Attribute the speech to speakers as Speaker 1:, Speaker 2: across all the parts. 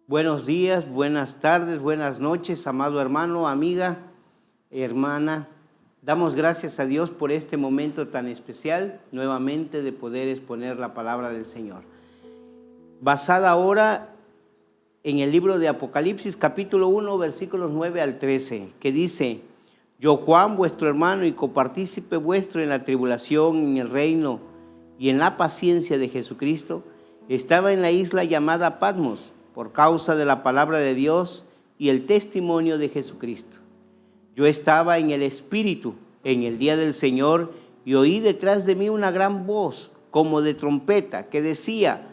Speaker 1: Buenos días, buenas tardes, buenas noches, amado hermano, amiga, hermana. Damos gracias a Dios por este momento tan especial, nuevamente de poder exponer la palabra del Señor. Basada ahora en el libro de Apocalipsis, capítulo 1, versículos 9 al 13, que dice: Yo, Juan, vuestro hermano y copartícipe vuestro en la tribulación, en el reino y en la paciencia de Jesucristo, estaba en la isla llamada Patmos, por causa de la palabra de Dios y el testimonio de Jesucristo. Yo estaba en el Espíritu en el día del Señor y oí detrás de mí una gran voz como de trompeta que decía: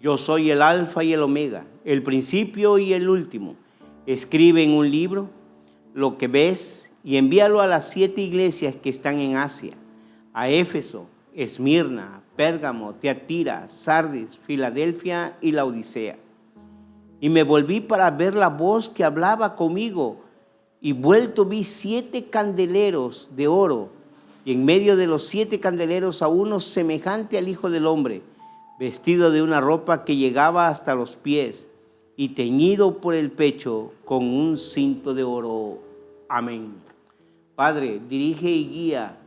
Speaker 1: Yo soy el Alfa y el Omega, el principio y el último. Escribe en un libro lo que ves y envíalo a las 7 iglesias que están en Asia: a Éfeso, Esmirna, Pérgamo, Tiatira, Sardis, Filadelfia y Laodicea. Y me volví para ver la voz que hablaba conmigo, y vuelto vi 7 candeleros de oro, y en medio de los 7 candeleros a uno semejante al Hijo del Hombre, vestido de una ropa que llegaba hasta los pies, y teñido por el pecho con un cinto de oro. Amén. Padre, dirige y guía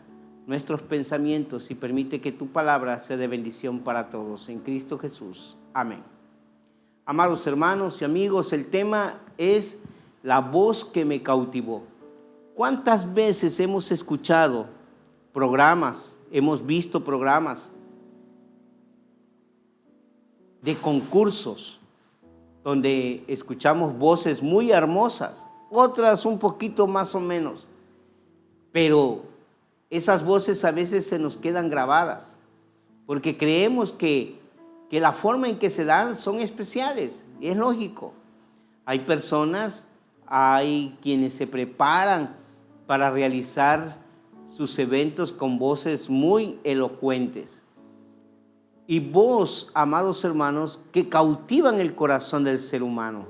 Speaker 1: nuestros pensamientos y permite que tu palabra sea de bendición para todos. En Cristo Jesús. Amén. Amados hermanos y amigos, el tema es la voz que me cautivó. ¿Cuántas veces hemos escuchado programas, hemos visto programas de concursos donde escuchamos voces muy hermosas, otras un poquito más o menos, pero esas voces a veces se nos quedan grabadas porque creemos que la forma en que se dan son especiales, y es lógico. Hay personas, hay quienes se preparan para realizar sus eventos con voces muy elocuentes. Y voz, amados hermanos, que cautivan el corazón del ser humano.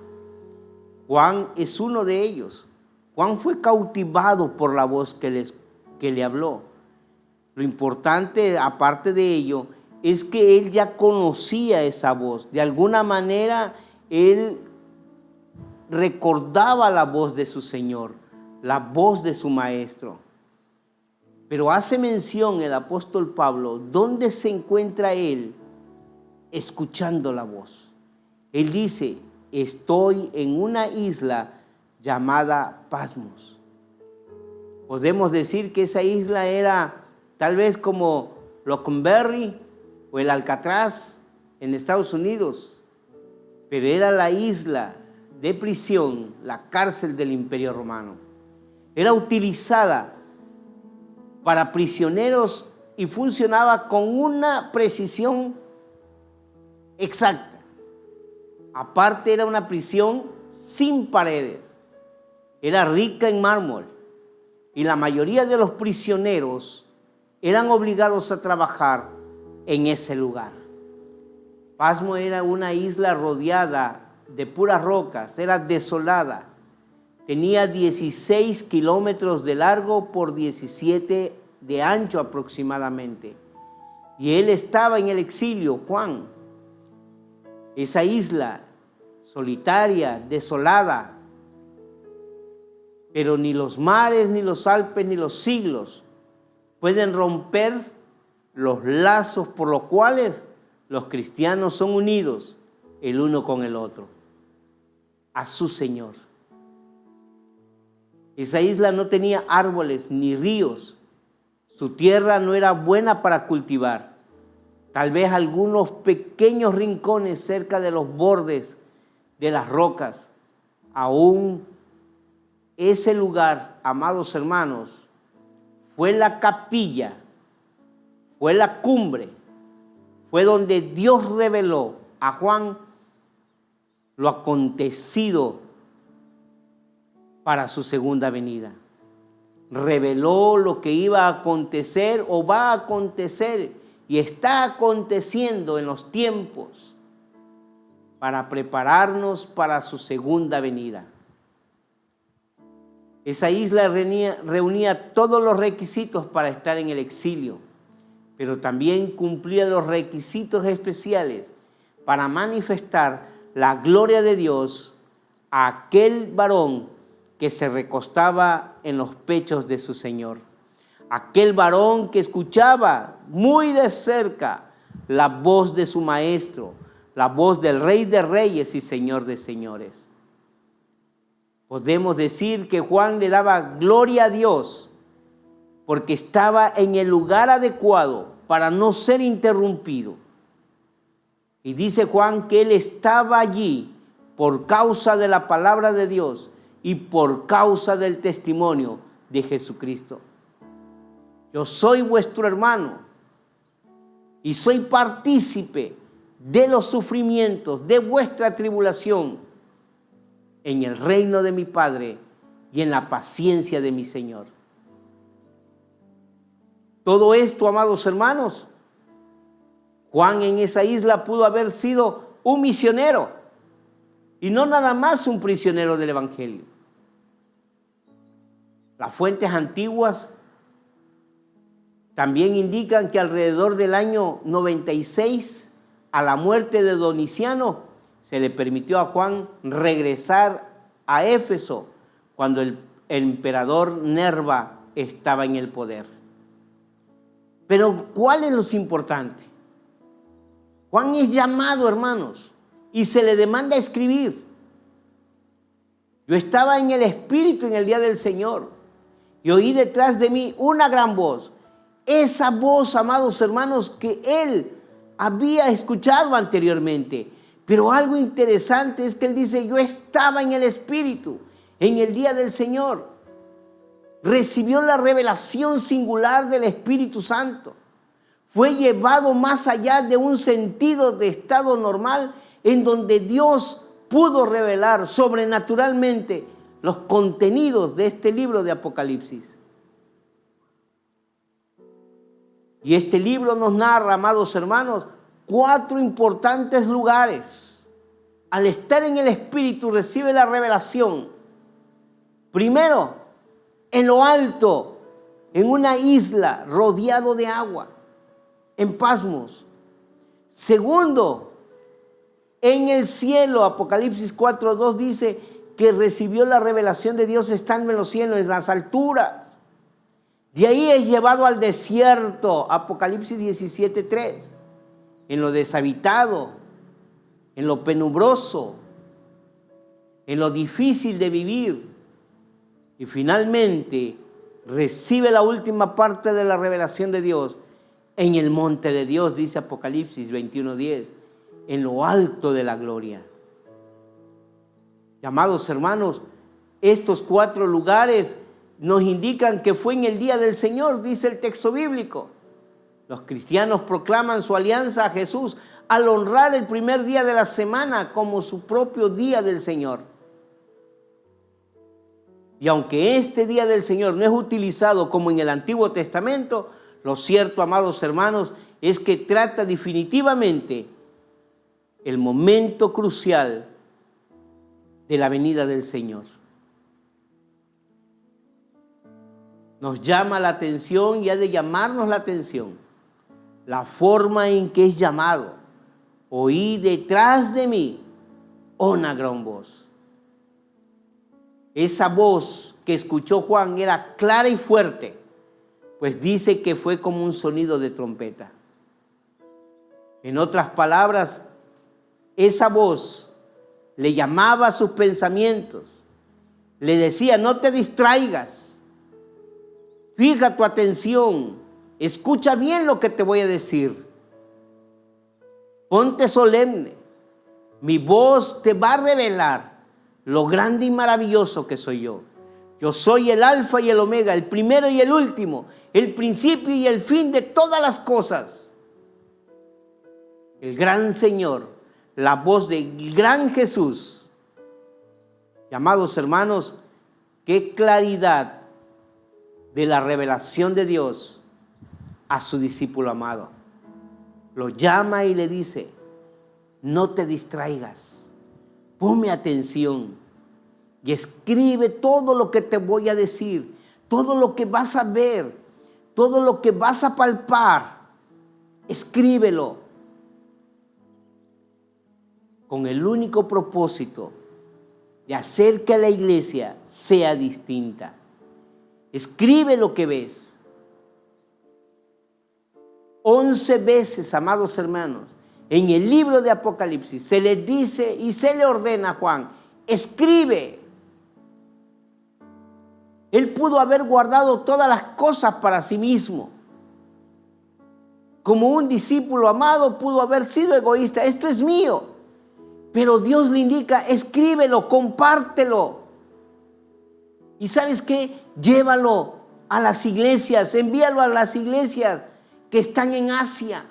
Speaker 1: Juan es uno de ellos. Juan fue cautivado por la voz que le habló. Lo importante, aparte de ello, es que él ya conocía esa voz. De alguna manera, él recordaba la voz de su Señor, la voz de su Maestro. Pero hace mención el apóstol Pablo, ¿dónde se encuentra él escuchando la voz? Él dice: estoy en una isla llamada Patmos. Podemos decir que esa isla era tal vez como Loconberry o el Alcatraz en Estados Unidos, pero era la isla de prisión, la cárcel del Imperio Romano. Era utilizada para prisioneros y funcionaba con una precisión exacta. Aparte, era una prisión sin paredes, era rica en mármol, y la mayoría de los prisioneros eran obligados a trabajar en ese lugar. Patmos era una isla rodeada de puras rocas, era desolada. Tenía 16 kilómetros de largo por 17 de ancho aproximadamente. Y él estaba en el exilio, Juan. Esa isla solitaria, desolada. Pero ni los mares, ni los Alpes, ni los siglos pueden romper los lazos por los cuales los cristianos son unidos el uno con el otro, a su Señor. Esa isla no tenía árboles ni ríos. Su tierra no era buena para cultivar. Tal vez algunos pequeños rincones cerca de los bordes de las rocas. Aún ese lugar, amados hermanos, fue la capilla, fue la cumbre, fue donde Dios reveló a Juan lo acontecido para su segunda venida. Reveló lo que iba a acontecer o va a acontecer y está aconteciendo en los tiempos para prepararnos para su segunda venida. Esa isla reunía todos los requisitos para estar en el exilio, pero también cumplía los requisitos especiales para manifestar la gloria de Dios a aquel varón que se recostaba en los pechos de su Señor. Aquel varón que escuchaba muy de cerca la voz de su maestro, la voz del Rey de Reyes y Señor de Señores. Podemos decir que Juan le daba gloria a Dios porque estaba en el lugar adecuado para no ser interrumpido. Y dice Juan que él estaba allí por causa de la palabra de Dios y por causa del testimonio de Jesucristo. Yo soy vuestro hermano y soy partícipe de los sufrimientos, de vuestra tribulación, en el reino de mi Padre y en la paciencia de mi Señor. Todo esto, amados hermanos, Juan en esa isla pudo haber sido un misionero y no nada más un prisionero del Evangelio. Las fuentes antiguas también indican que alrededor del año 96, a la muerte de Doniciano, se le permitió a Juan regresar a Éfeso cuando el emperador Nerva estaba en el poder. Pero ¿cuál es lo importante? Juan es llamado, hermanos, y se le demanda escribir. Yo estaba en el Espíritu en el día del Señor y oí detrás de mí una gran voz. Esa voz, amados hermanos, que él había escuchado anteriormente. Pero algo interesante es que él dice, yo estaba en el Espíritu en el día del Señor. Recibió la revelación singular del Espíritu Santo. Fue llevado más allá de un sentido de estado normal en donde Dios pudo revelar sobrenaturalmente los contenidos de este libro de Apocalipsis. Y este libro nos narra, amados hermanos, 4 importantes lugares. Al estar en el Espíritu recibe la revelación. Primero, en lo alto, en una isla rodeado de agua, en Pasmos. Segundo, en el cielo, Apocalipsis 4:2 dice que recibió la revelación de Dios estando en los cielos, en las alturas. De ahí es llevado al desierto, Apocalipsis 17:3, en lo deshabitado, en lo penumbroso, en lo difícil de vivir. Y finalmente recibe la última parte de la revelación de Dios en el monte de Dios, dice Apocalipsis 21:10, en lo alto de la gloria. Amados hermanos, estos 4 lugares nos indican que fue en el día del Señor, dice el texto bíblico. Los cristianos proclaman su alianza a Jesús al honrar el primer día de la semana como su propio día del Señor. Y aunque este día del Señor no es utilizado como en el Antiguo Testamento, lo cierto, amados hermanos, es que trata definitivamente el momento crucial de la venida del Señor. Nos llama la atención y ha de llamarnos la atención la forma en que es llamado. Oí detrás de mí una gran voz. Esa voz que escuchó Juan era clara y fuerte, pues dice que fue como un sonido de trompeta. En otras palabras, esa voz le llamaba a sus pensamientos, le decía, no te distraigas, fija tu atención, escucha bien lo que te voy a decir, ponte solemne, mi voz te va a revelar lo grande y maravilloso que soy yo. Yo soy el alfa y el omega, el primero y el último, el principio y el fin de todas las cosas. El gran Señor, la voz del gran Jesús. Llamados hermanos, qué claridad de la revelación de Dios a su discípulo amado. Lo llama y le dice, no te distraigas, ponme atención y escribe todo lo que te voy a decir, todo lo que vas a ver, todo lo que vas a palpar, escríbelo. con el único propósito de hacer que la iglesia sea distinta. Escribe lo que ves. 11 veces, amados hermanos, en el libro de Apocalipsis se le dice y se le ordena a Juan: escribe. Él pudo haber guardado todas las cosas para sí mismo. Como un discípulo amado pudo haber sido egoísta: esto es mío. Pero Dios le indica: escríbelo, compártelo. Y ¿sabes qué? Llévalo a las iglesias, envíalo a las iglesias que están en Asia.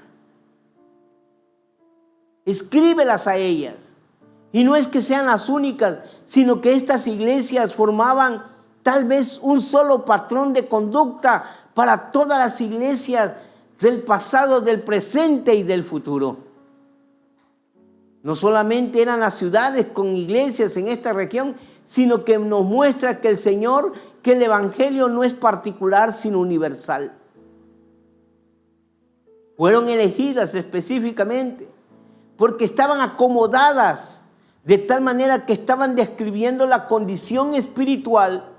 Speaker 1: Escríbelas a ellas. Y no es que sean las únicas, sino que estas iglesias formaban tal vez un solo patrón de conducta para todas las iglesias del pasado, del presente y del futuro. No solamente eran las ciudades con iglesias en esta región, sino que nos muestra que el Señor, que el evangelio no es particular, sino universal. Fueron elegidas específicamente porque estaban acomodadas de tal manera que estaban describiendo la condición espiritual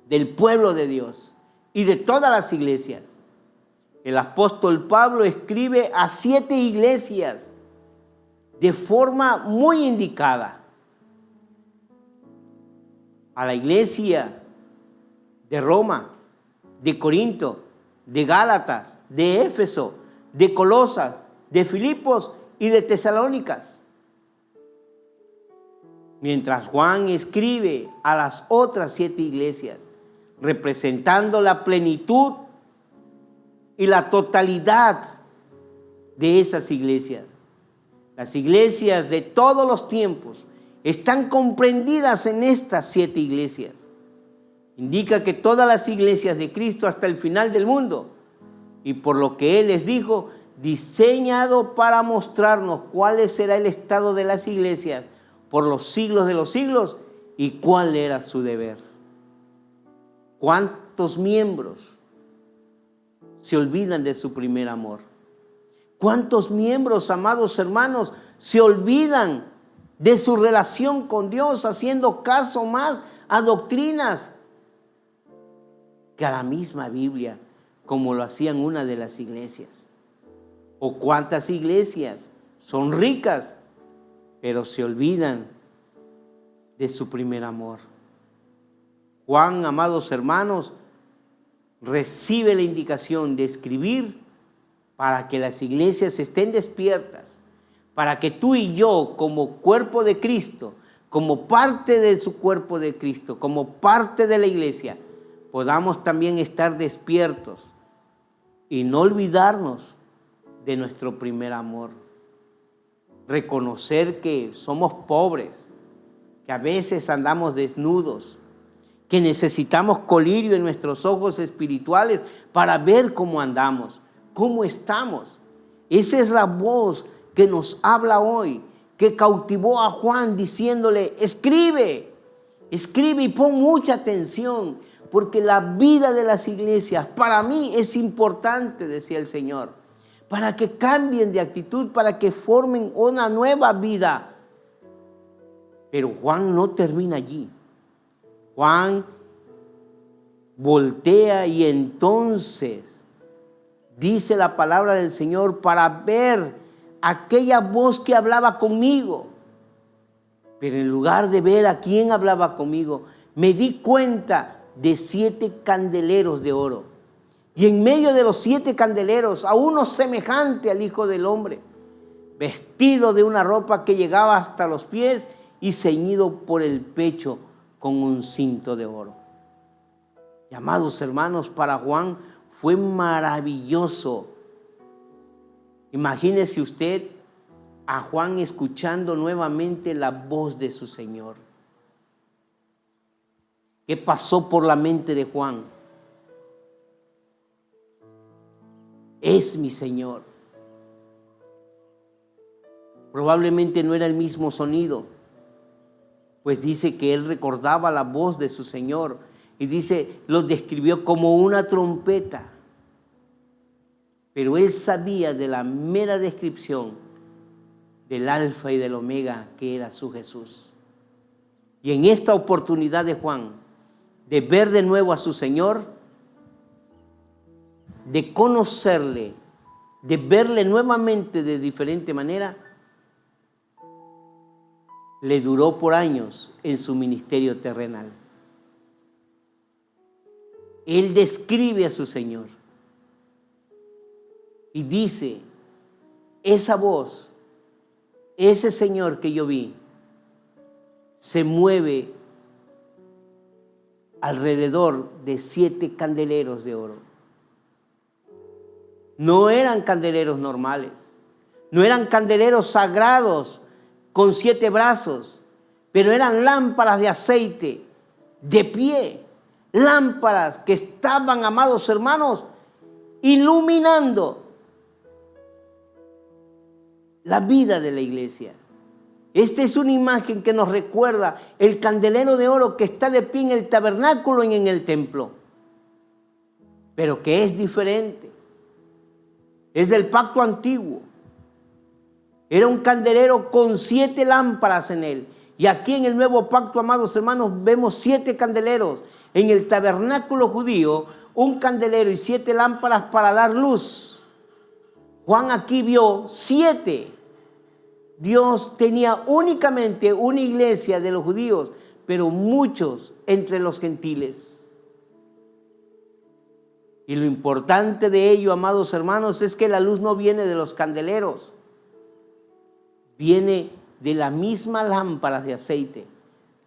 Speaker 1: del pueblo de Dios y de todas las iglesias. El apóstol Pablo escribe a 7 iglesias de forma muy indicada. A la iglesia de Roma, de Corinto, de Gálatas, de Éfeso, de Colosas, de Filipos y de Tesalónicas. Mientras Juan escribe a las otras 7 iglesias, representando la plenitud y la totalidad de esas iglesias. Las iglesias de todos los tiempos están comprendidas en estas 7 iglesias. Indica que todas las iglesias de Cristo hasta el final del mundo, y por lo que Él les dijo, diseñado para mostrarnos cuál será el estado de las iglesias por los siglos de los siglos y cuál era su deber. ¿Cuántos miembros se olvidan de su primer amor? ¿Cuántos miembros, amados hermanos, se olvidan de su relación con Dios, haciendo caso más a doctrinas que a la misma Biblia, como lo hacían una de las iglesias? ¿O cuántas iglesias son ricas, pero se olvidan de su primer amor? Juan, amados hermanos, recibe la indicación de escribir para que las iglesias estén despiertas, para que tú y yo, como cuerpo de Cristo, como parte de su cuerpo de Cristo, como parte de la iglesia, podamos también estar despiertos y no olvidarnos de nuestro primer amor. Reconocer que somos pobres, que a veces andamos desnudos, que necesitamos colirio en nuestros ojos espirituales para ver cómo andamos, cómo estamos. Esa es la voz que nos habla hoy, que cautivó a Juan diciéndole: escribe, escribe y pon mucha atención, porque la vida de las iglesias para mí es importante, decía el Señor, para que cambien de actitud, para que formen una nueva vida. Pero Juan no termina allí. Juan voltea y entonces dice la palabra del Señor para ver aquella voz que hablaba conmigo. Pero en lugar de ver a quién hablaba conmigo, me di cuenta de 7 candeleros de oro. Y en medio de los 7 candeleros, a uno semejante al Hijo del Hombre, vestido de una ropa que llegaba hasta los pies y ceñido por el pecho con un cinto de oro. Y, amados hermanos, para Juan fue maravilloso. Imagínese usted a Juan escuchando nuevamente la voz de su Señor. ¿Qué pasó por la mente de Juan? Es mi Señor. Probablemente no era el mismo sonido, pues dice que él recordaba la voz de su Señor y dice, lo describió como una trompeta. Pero él sabía de la mera descripción del Alfa y del Omega, que era su Jesús. Y en esta oportunidad de Juan, de ver de nuevo a su Señor, de conocerle, de verle nuevamente de diferente manera, le duró por años en su ministerio terrenal. Él describe a su Señor y dice, esa voz, ese Señor que yo vi, se mueve alrededor de 7 candeleros de oro. No eran candeleros normales, no eran candeleros sagrados con 7 brazos, pero eran lámparas de aceite, de pie, lámparas que estaban, amados hermanos, iluminando la vida de la iglesia. Esta es una imagen que nos recuerda el candelero de oro que está de pie en el tabernáculo y en el templo, pero que es diferente. Es del pacto antiguo. Era un candelero con 7 lámparas en él. Y aquí en el nuevo pacto, amados hermanos, vemos 7 candeleros. En el tabernáculo judío, un candelero y 7 lámparas para dar luz. Juan aquí vio 7. Dios tenía únicamente una iglesia de los judíos, pero muchos entre los gentiles. Y lo importante de ello, amados hermanos, es que la luz no viene de los candeleros, viene de la misma lámpara de aceite.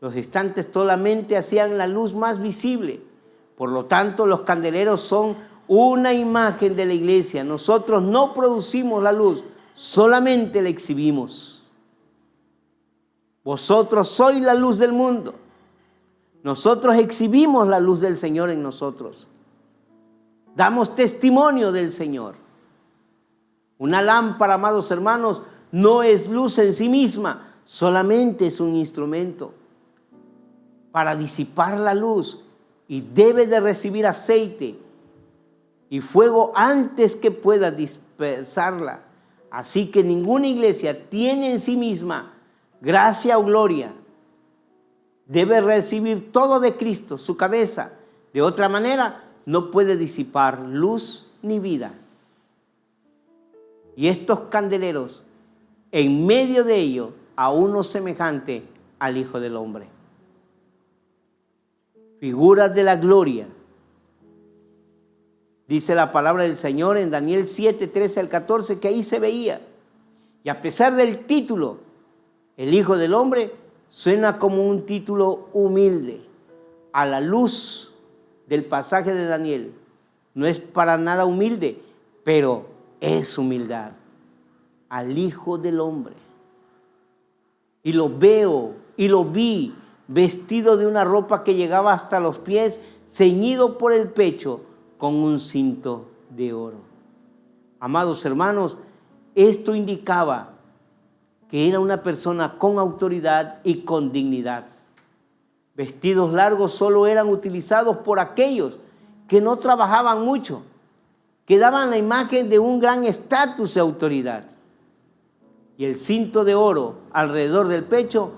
Speaker 1: Los estantes solamente hacían la luz más visible. Por lo tanto, los candeleros son una imagen de la iglesia. Nosotros no producimos la luz, solamente la exhibimos. Vosotros sois la luz del mundo. Nosotros exhibimos la luz del Señor en nosotros. Damos testimonio del Señor. Una lámpara, amados hermanos, no es luz en sí misma, solamente es un instrumento para disipar la luz y debe de recibir aceite y fuego antes que pueda dispersarla. Así que ninguna iglesia tiene en sí misma gracia o gloria. Debe recibir todo de Cristo, su cabeza. De otra manera, no puede disipar luz ni vida. Y estos candeleros, en medio de ello, a uno semejante al Hijo del Hombre. Figuras de la gloria. Dice la palabra del Señor en Daniel 7, 13 al 14, que ahí se veía. Y a pesar del título, el Hijo del Hombre suena como un título humilde. A la luz del pasaje de Daniel, no es para nada humilde, pero es humildad. Al Hijo del Hombre. Y lo veo y lo vi vestido de una ropa que llegaba hasta los pies, ceñido por el pecho con un cinto de oro. Amados hermanos, esto indicaba que era una persona con autoridad y con dignidad. Vestidos largos solo eran utilizados por aquellos que no trabajaban mucho, que daban la imagen de un gran estatus de autoridad. Y el cinto de oro alrededor del pecho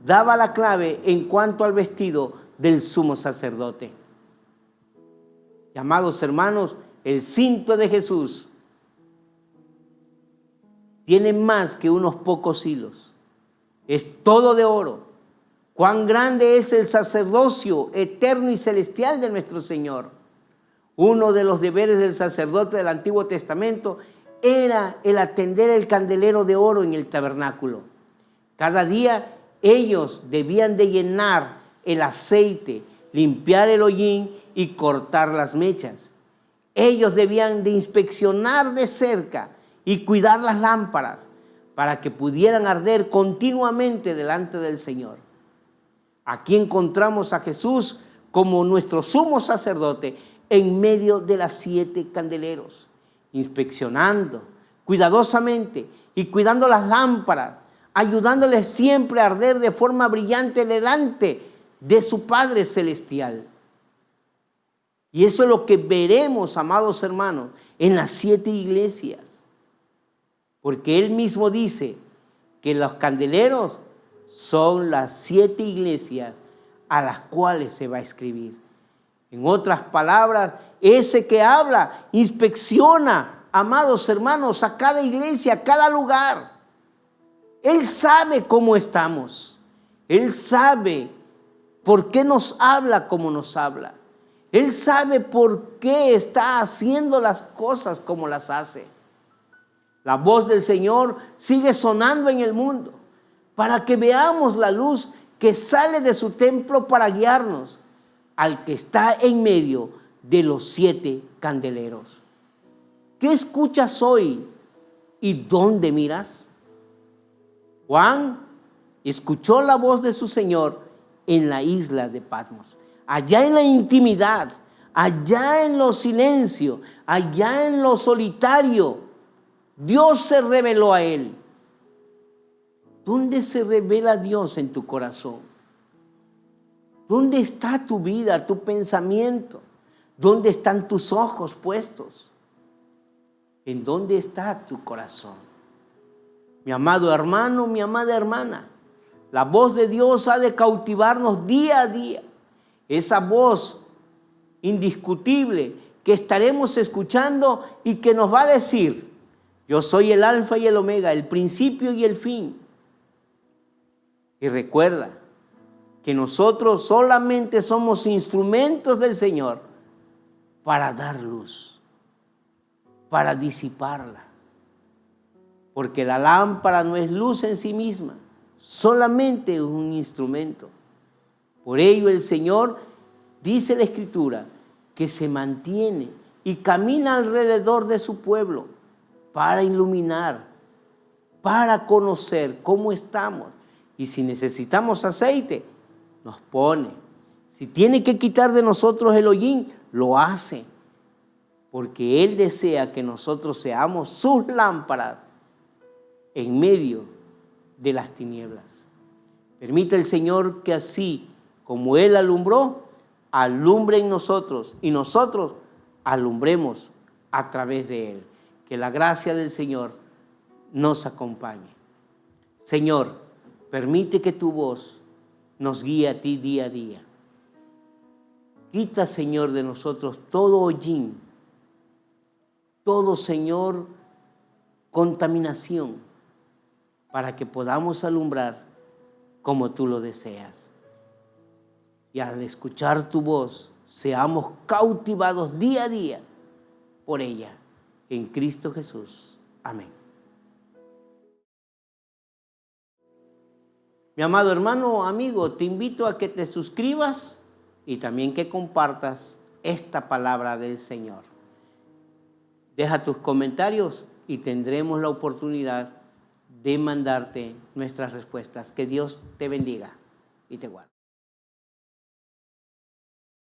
Speaker 1: daba la clave en cuanto al vestido del sumo sacerdote. Y, amados hermanos, el cinto de Jesús tiene más que unos pocos hilos. Es todo de oro. Cuán grande es el sacerdocio eterno y celestial de nuestro Señor. Uno de los deberes del sacerdote del Antiguo Testamento era el atender el candelero de oro en el tabernáculo. Cada día ellos debían de llenar el aceite, limpiar el hollín y cortar las mechas. Ellos debían de inspeccionar de cerca y cuidar las lámparas para que pudieran arder continuamente delante del Señor. Aquí encontramos a Jesús como nuestro sumo sacerdote en medio de las 7 candeleros, inspeccionando cuidadosamente y cuidando las lámparas, ayudándoles siempre a arder de forma brillante delante de su Padre Celestial. Y eso es lo que veremos, amados hermanos, en las 7 iglesias. Porque Él mismo dice que los candeleros son las 7 iglesias a las cuales se va a escribir. En otras palabras, ese que habla inspecciona, amados hermanos, a cada iglesia, a cada lugar. Él sabe cómo estamos. Él sabe por qué nos habla como nos habla. Él sabe por qué está haciendo las cosas como las hace. La voz del Señor sigue sonando en el mundo para que veamos la luz que sale de su templo para guiarnos al que está en medio de los 7 candeleros. ¿Qué escuchas hoy y dónde miras? Juan escuchó la voz de su Señor en la isla de Patmos, allá en la intimidad, allá en lo silencio, allá en lo solitario. Dios se reveló a él. ¿Dónde se revela Dios en tu corazón? ¿Dónde está tu vida, tu pensamiento? ¿Dónde están tus ojos puestos? ¿En dónde está tu corazón? Mi amado hermano, mi amada hermana, la voz de Dios ha de cautivarnos día a día. Esa voz indiscutible que estaremos escuchando y que nos va a decir: yo soy el alfa y el omega, el principio y el fin. Y recuerda que nosotros solamente somos instrumentos del Señor para dar luz, para disiparla. Porque la lámpara no es luz en sí misma, solamente es un instrumento. Por ello el Señor, dice la Escritura, que se mantiene y camina alrededor de su pueblo para iluminar, para conocer cómo estamos. Y si necesitamos aceite, nos pone. Si tiene que quitar de nosotros el hollín, lo hace. Porque Él desea que nosotros seamos sus lámparas en medio de las tinieblas. Permita el Señor que así como Él alumbró, alumbre en nosotros y nosotros alumbremos a través de Él. Que la gracia del Señor nos acompañe. Señor, permite que tu voz nos guíe a ti día a día. Quita, Señor, de nosotros todo hollín, todo, Señor, contaminación, para que podamos alumbrar como tú lo deseas. Y al escuchar tu voz, seamos cautivados día a día por ella. En Cristo Jesús. Amén. Mi amado hermano, amigo, te invito a que te suscribas y también que compartas esta palabra del Señor. Deja tus comentarios y tendremos la oportunidad de mandarte nuestras respuestas. Que Dios te bendiga y te guarde.